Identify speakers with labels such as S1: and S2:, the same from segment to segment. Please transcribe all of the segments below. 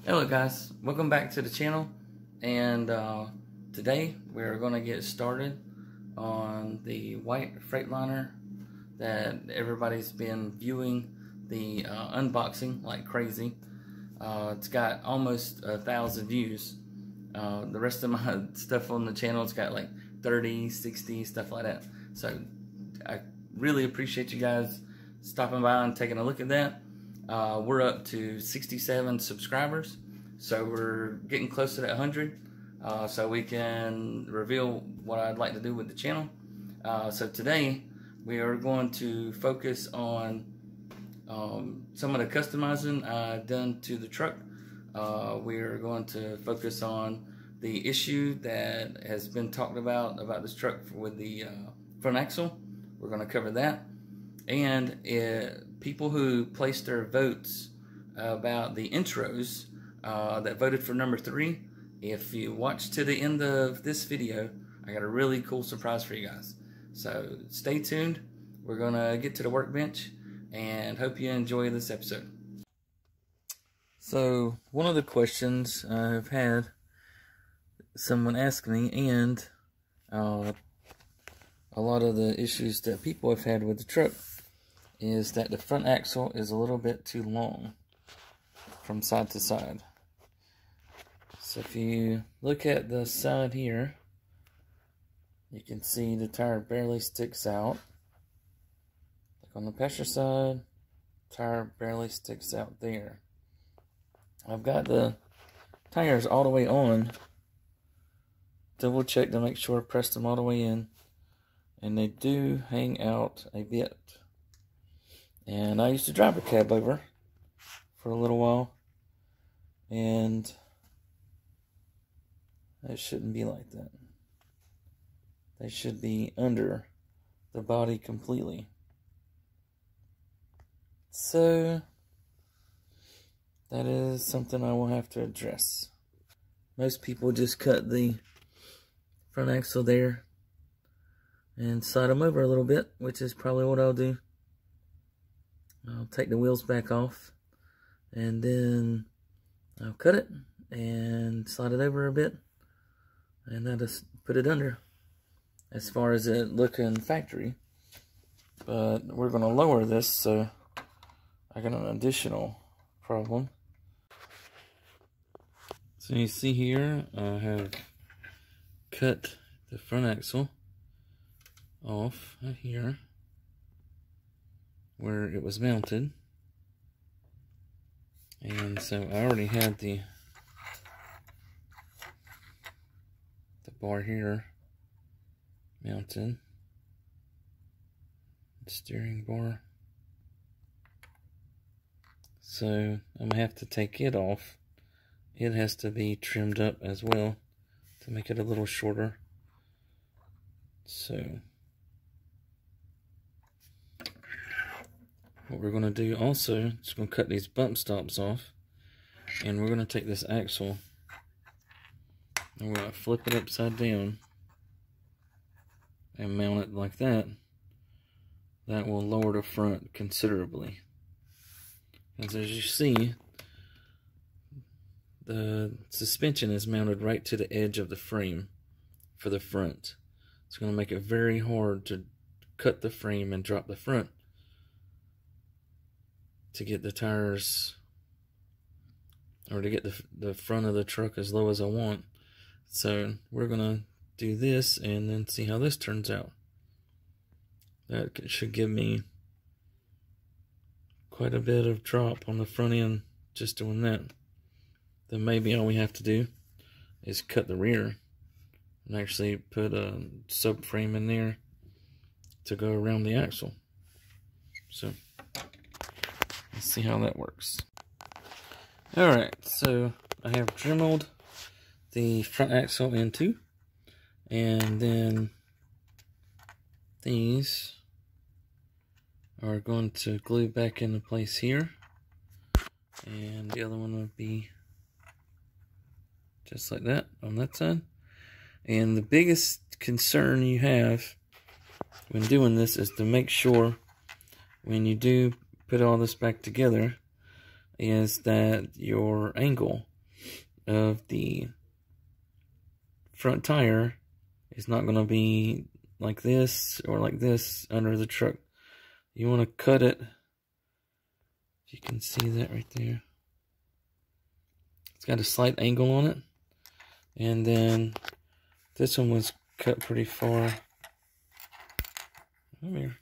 S1: Hello guys, welcome back to the channel, and today we're going to get started on the white Freightliner that everybody's been viewing the unboxing like crazy. It's got almost 1,000 views. The rest of my stuff on the channel, it's got like 30, 60, stuff like that. So I really appreciate you guys stopping by and taking a look at that. We're up to 67 subscribers, so we're getting close to that 100, so we can reveal what I'd like to do with the channel. So today we are going to focus on some of the customizing I've done to the truck. We're going to focus on the issue that has been talked about this truck with the front axle. We're going to cover that. And people who placed their votes about the intros that voted for number 3, if you watch to the end of this video, I got a really cool surprise for you guys. So stay tuned. We're going to get to the workbench and hope you enjoy this episode. So one of the questions I've had someone ask me, and a lot of the issues that people have had with the truck, is that the front axle is a little bit too long from side to side. So if you look at the side here, you can see the tire barely sticks out. Like on the passenger side, tire barely sticks out there. I've got the tires all the way on. Double check to make sure I pressed them all the way in, and they do hang out a bit. And I used to drive a cab over for a little while, and it shouldn't be like that. They should be under the body completely. So that is something I will have to address. Most people just cut the front axle there and slide them over a little bit, which is probably what I'll do. I'll take the wheels back off, and then I'll cut it and slide it over a bit, and then just put it under as far as it looking factory. But we're going to lower this, so I got an additional problem. So you see here, I have cut the front axle off right here where it was mounted, and so I already had the bar here mounted, the steering bar. So I'm gonna have to take it off. It has to be trimmed up as well to make it a little shorter. So what we're going to do also is going to cut these bump stops off, and we're going to take this axle and we're going to flip it upside down and mount it like that. That will lower the front considerably. As you see, the suspension is mounted right to the edge of the frame for the front. It's going to make it very hard to cut the frame and drop the front to get the tires, or to get the front of the truck as low as I want. So we're gonna do this and then see how this turns out. That should give me quite a bit of drop on the front end just doing that. Then maybe all we have to do is cut the rear and actually put a subframe in there to go around the axle. So let's see how that works. Alright, so I have dremelled the front axle in two, and then these are going to glue back into place here, and the other one would be just like that on that side. And the biggest concern you have when doing this is to make sure when you do put all this back together is that your angle of the front tire is not going to be like this or like this under the truck. You want to cut it. You can see that right there. It's got a slight angle on it. And then this one was cut pretty far. Come here.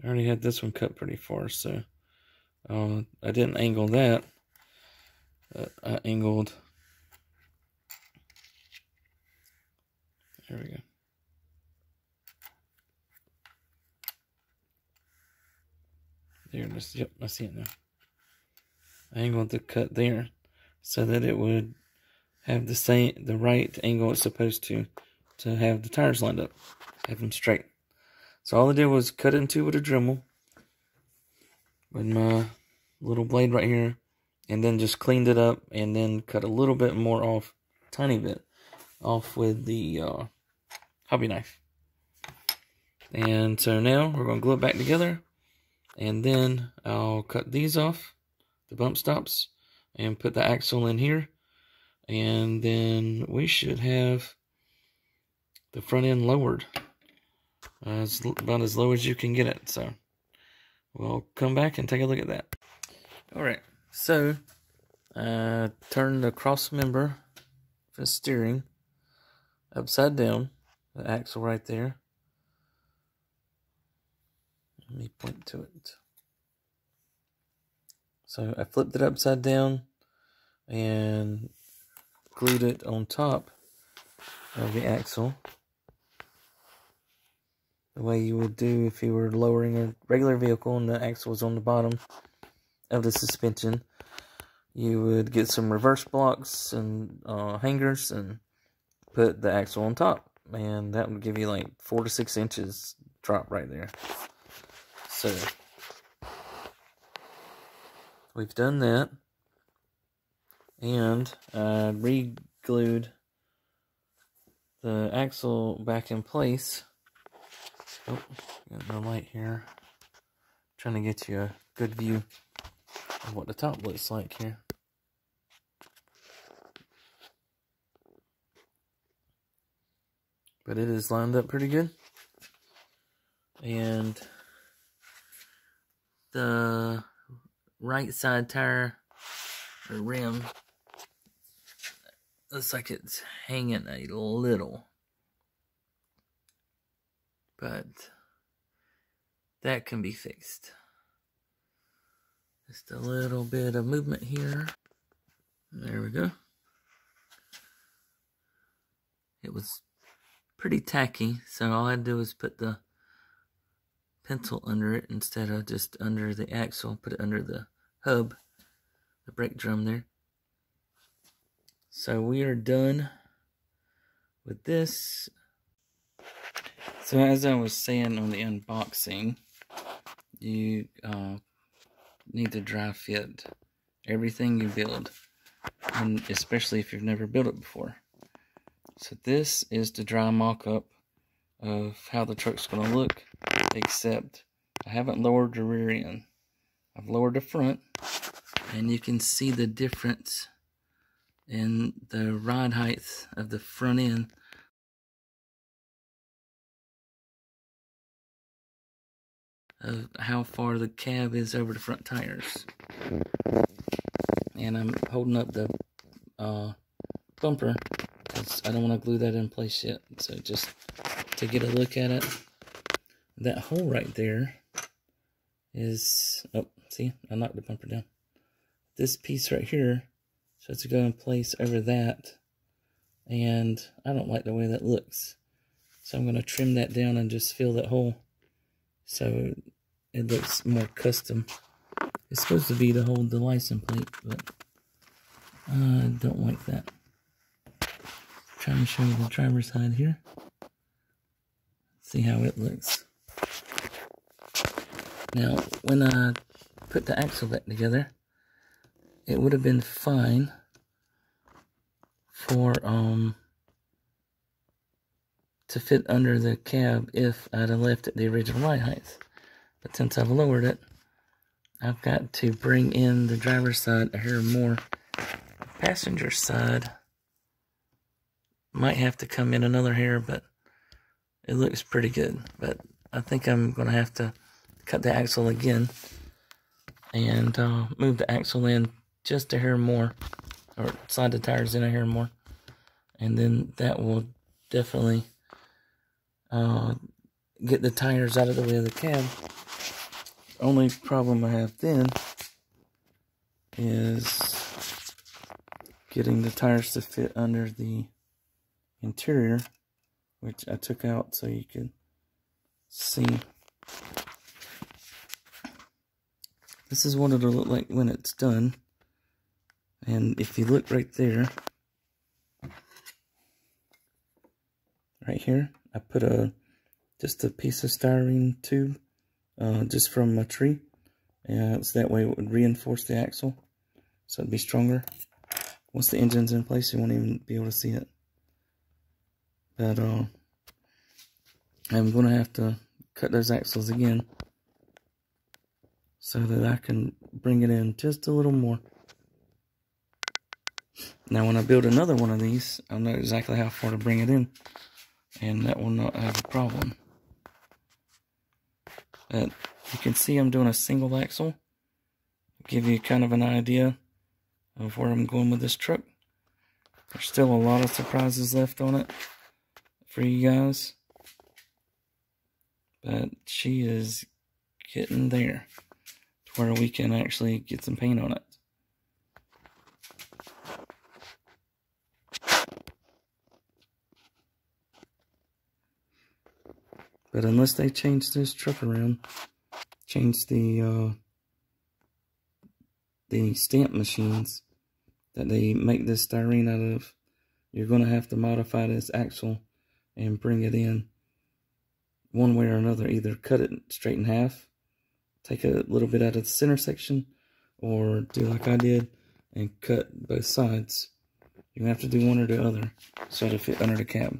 S1: I already had this one cut pretty far, so I didn't angle that. I angled. There we go. There it is. Yep, I see it now. I angled the cut there so that it would have the right angle it's supposed to have the tires lined up, have them straight. So all I did was cut it into with a Dremel with my little blade right here, and then just cleaned it up, and then cut a little bit more off, tiny bit off with the hobby knife. And so now we're going to glue it back together, and then I'll cut these off, the bump stops, and put the axle in here, and then we should have the front end lowered. It's about as low as you can get it, so we'll come back and take a look at that. Alright, so turn the cross member for the steering upside down, the axle right there. Let me point to it. So I flipped it upside down and glued it on top of the axle, the way you would do if you were lowering a regular vehicle and the axle was on the bottom of the suspension. You would get some reverse blocks and hangers and put the axle on top, and that would give you like 4 to 6 inches drop right there. So we've done that, and I re-glued the axle back in place. Oh, got no light here. Trying to get you a good view of what the top looks like here. But it is lined up pretty good. And the right side tire or rim looks like it's hanging a little. But that can be fixed. Just a little bit of movement here. There we go. It was pretty tacky, so all I had to do was put the pencil under it instead of just under the axle. Put it under the hub, the brake drum there. So we are done with this. So as I was saying on the unboxing, you need to dry fit everything you build, and especially if you've never built it before. So this is the dry mock-up of how the truck's going to look, except I haven't lowered the rear end. I've lowered the front, and you can see the difference in the ride height of the front end. Of how far the cab is over the front tires. And I'm holding up the bumper because I don't want to glue that in place yet. So just to get a look at it, that hole right there is, oh, see, I knocked the bumper down. This piece right here supposed to go in place over that, and I don't like the way that looks. So I'm going to trim that down and just fill that hole so it looks more custom. It's supposed to be to hold the license plate, but I don't like that. Trying to show you the driver's side here. See how it looks. Now, when I put the axle back together, it would have been fine for to fit under the cab if I'd have left it the original ride height. But since I've lowered it, I've got to bring in the driver's side a hair more passenger side might have to come in another hair, but it looks pretty good. But I think I'm going to have to cut the axle again and move the axle in just a hair more, or slide the tires in a hair more, and then that will definitely get the tires out of the way of the cab. Only problem I have then is getting the tires to fit under the interior, which I took out so you could see. This is what it'll look like when it's done. And if you look right there, right here, I put just a piece of styrene tube just from a tree, and so that way it would reinforce the axle so it'd be stronger. Once the engine's in place, you won't even be able to see it. But I'm going to have to cut those axles again so that I can bring it in just a little more. Now when I build another one of these, I'll know exactly how far to bring it in, and that will not have a problem. But you can see I'm doing a single axle. Give you kind of an idea of where I'm going with this truck. There's still a lot of surprises left on it for you guys, but she is getting there to where we can actually get some paint on it. But unless they change this truck around, change the stamp machines that they make this styrene out of, you're going to have to modify this axle and bring it in one way or another. Either cut it straight in half, take a little bit out of the center section, or do like I did and cut both sides. You're going to have to do one or the other so it'll fit under the cab.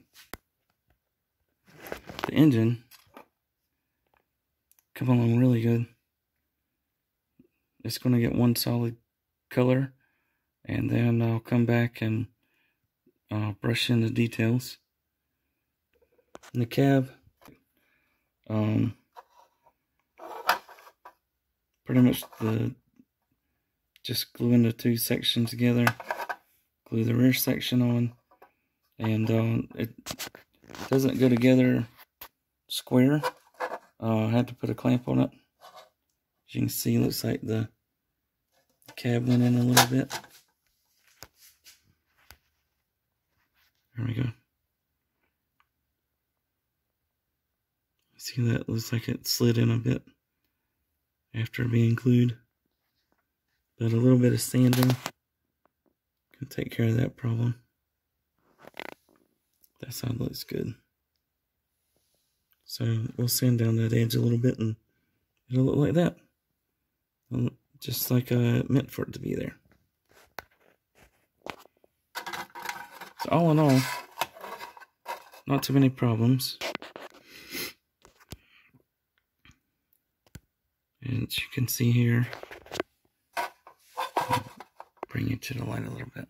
S1: The engine come along really good. It's going to get one solid color, and then I'll come back and brush in the details. In the cab, pretty much just gluing the two sections together, glue the rear section on, and it doesn't go together square. I had to put a clamp on it. As you can see, it looks like the cab went in a little bit. There we go. See, that looks like it slid in a bit after being glued. But a little bit of sanding can take care of that problem. That side looks good. So we'll sand down that edge a little bit and it'll look like that. Just like I meant for it to be there. So all in all, not too many problems. And as you can see here, I'll bring it to the light a little bit.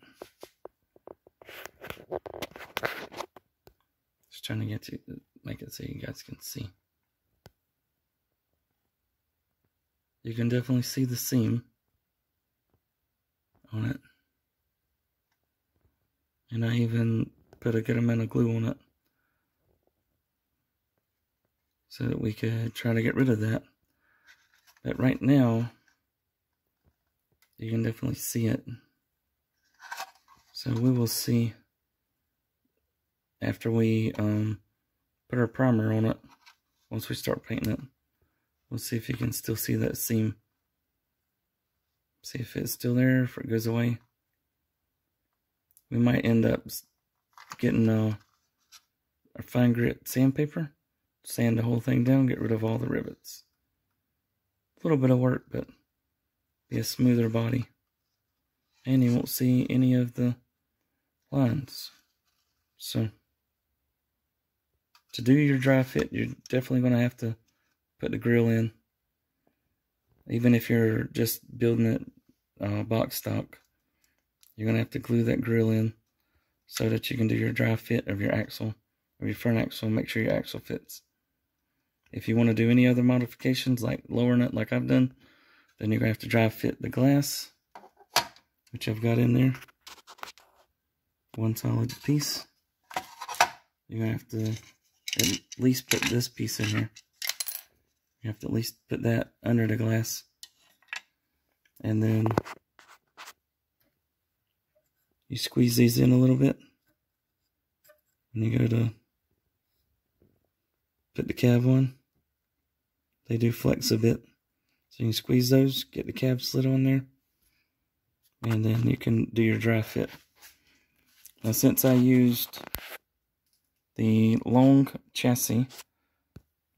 S1: Just trying to get to make it so you guys can see. You can definitely see the seam on it. And I even put a good amount of glue on it so that we could try to get rid of that. But right now, you can definitely see it. So we will see after we put our primer on it, once we start painting it. We'll see if you can still see that seam. See if it's still there, if it goes away. We might end up getting a fine grit sandpaper, sand the whole thing down, get rid of all the rivets. A little bit of work, but be a smoother body. And you won't see any of the lines. So, to do your dry fit, you're definitely going to have to put the grill in. Even if you're just building it box stock, you're going to have to glue that grill in so that you can do your dry fit of your axle, of your front axle, make sure your axle fits. If you want to do any other modifications, like lowering it like I've done, then you're going to have to dry fit the glass, which I've got in there. One solid piece. You're going to have to at least put this piece in here. You have to at least put that under the glass. And then you squeeze these in a little bit. And you go to put the cab on. They do flex a bit. So you can squeeze those, get the cab slid on there. And then you can do your dry fit. Now since I used the long chassis,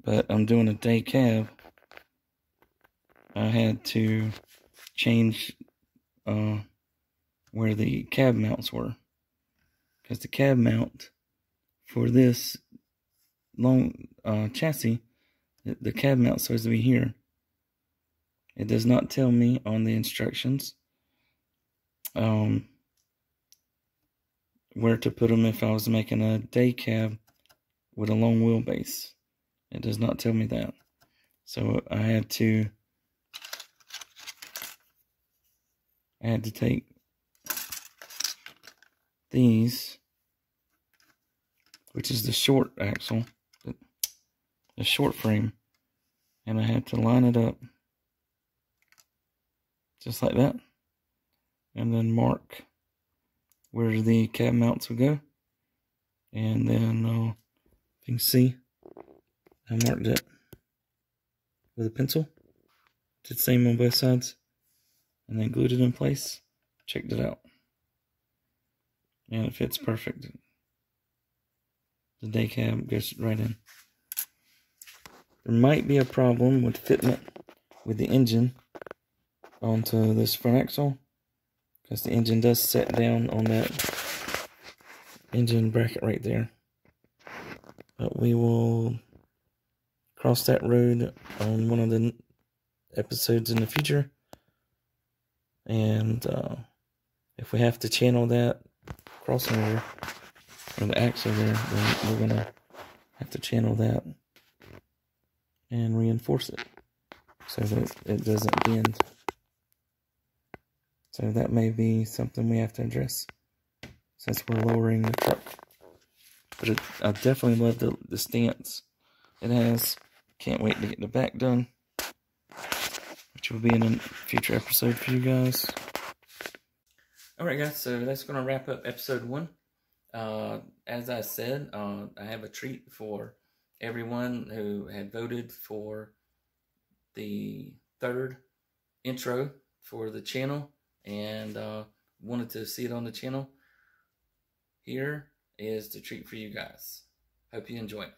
S1: but I'm doing a day cab, I had to change where the cab mounts were. Because the cab mount for this long chassis, the cab mount is supposed to be here. It does not tell me on the instructions where to put them if I was making a day cab with a long wheelbase. It does not tell me that. So I had to take these, which is the short axle, the short frame, and I had to line it up just like that, and then mark where the cab mounts would go. And then if you can see, I marked it with a pencil. Did the same on both sides, and then glued it in place. Checked it out, and it fits perfect. The day cab goes right in. There might be a problem with fitting it with the engine onto this front axle, because the engine does set down on that engine bracket right there. But we will cross that road on one of the episodes in the future. And if we have to channel that crossing over, or the axle there, then we're going to have to channel that and reinforce it so that it doesn't bend. So that may be something we have to address since we're lowering the truck. But I definitely love the stance it has. Can't wait to get the back done, which will be in a future episode for you guys. Alright guys, so that's going to wrap up episode 1. As I said, I have a treat for everyone who had voted for the 3rd intro for the channel and wanted to see it on the channel. Here is the treat for you guys. Hope you enjoy it.